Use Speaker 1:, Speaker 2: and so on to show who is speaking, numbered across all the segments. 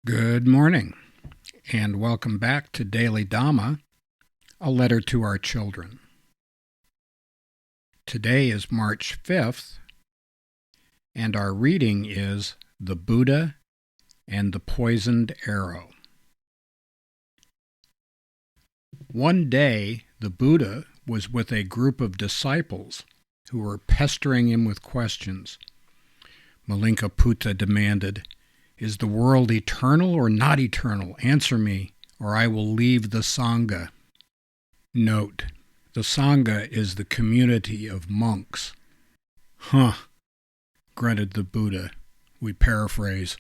Speaker 1: Good morning, and welcome back to Daily Dhamma, a letter to our children. Today is March 5th, and our reading is The Buddha and the Poisoned Arrow. One day, the Buddha was with a group of disciples who were pestering him with questions. Malankaputta demanded, "Is the world eternal or not eternal? Answer me, or I will leave the Sangha." Note, the Sangha is the community of monks. Huh, grunted the Buddha. We paraphrase.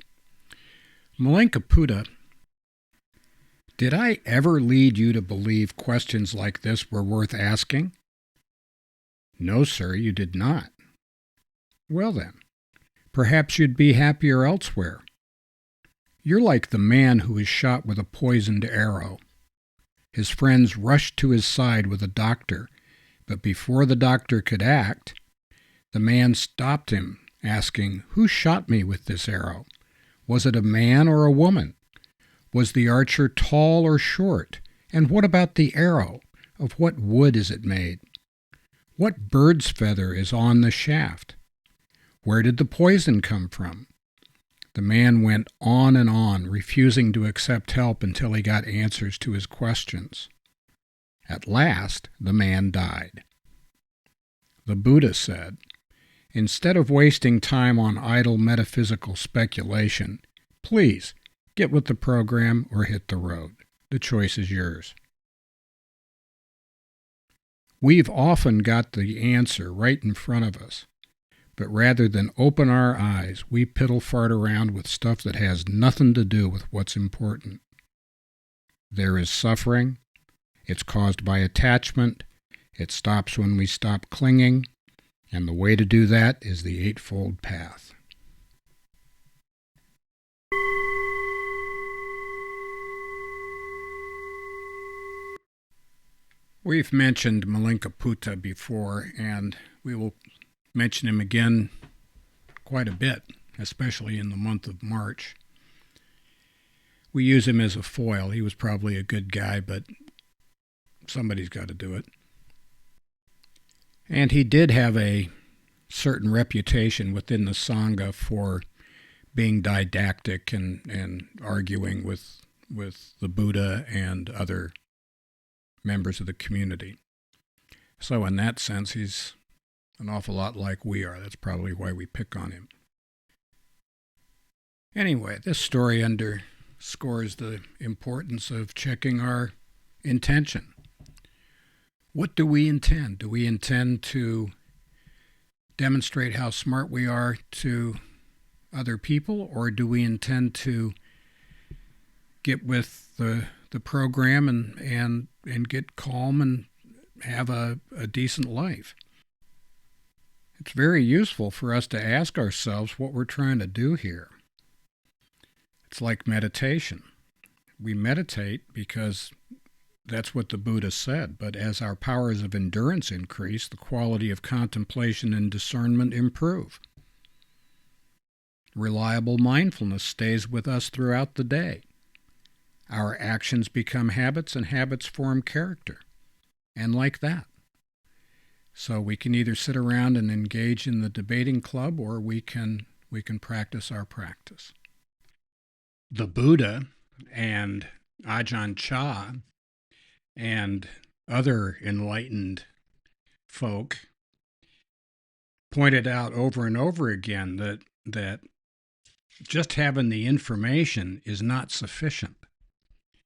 Speaker 1: Malankaputta, did I ever lead you to believe questions like this were worth asking? No, sir, you did not. Well then, perhaps you'd be happier elsewhere. You're like the man who was shot with a poisoned arrow. His friends rushed to his side with a doctor, but before the doctor could act, the man stopped him, asking, "Who shot me with this arrow? Was it a man or a woman? Was the archer tall or short? And what about the arrow? Of what wood is it made? What bird's feather is on the shaft? Where did the poison come from?" The man went on, refusing to accept help until he got answers to his questions. At last, the man died. The Buddha said, "Instead of wasting time on idle metaphysical speculation, please get with the program or hit the road. The choice is yours." We've often got the answer right in front of us. But rather than open our eyes, we piddle-fart around with stuff that has nothing to do with what's important. There is suffering. It's caused by attachment. It stops when we stop clinging. And the way to do that is the Eightfold Path. We've mentioned Malankaputta before, and we will mention him again quite a bit, especially in the month of March. We use him as a foil. He was probably a good guy, but somebody's got to do it. And he did have a certain reputation within the Sangha for being didactic and arguing with the Buddha and other members of the community. So in that sense, he's an awful lot like we are. That's probably why we pick on him. Anyway, this story underscores the importance of checking our intention. What do we intend? Do we intend to demonstrate how smart we are to other people, or do we intend to get with the program and get calm and have a decent life? It's very useful for us to ask ourselves what we're trying to do here. It's like meditation. We meditate because that's what the Buddha said, but as our powers of endurance increase, the quality of contemplation and discernment improve. Reliable mindfulness stays with us throughout the day. Our actions become habits, and habits form character. And like that. So we can either sit around and engage in the debating club, or we can practice our practice. The Buddha and Ajahn Chah and other enlightened folk pointed out over and over again that just having the information is not sufficient.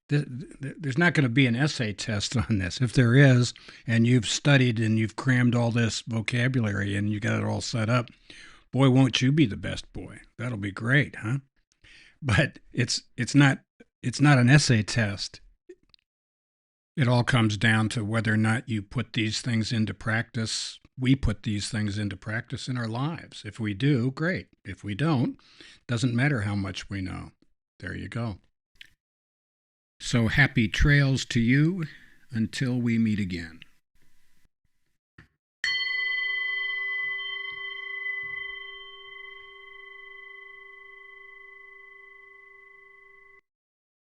Speaker 1: There's not going to be an essay test on this. If there is, and you've studied and you've crammed all this vocabulary and you got it all set up, boy, won't you be the best boy. That'll be great, huh? But it's not an essay test. It all comes down to whether or not you put these things into practice. We put these things into practice in our lives. If we do, great. If we don't, doesn't matter how much we know. There you go. So happy trails to you until we meet again.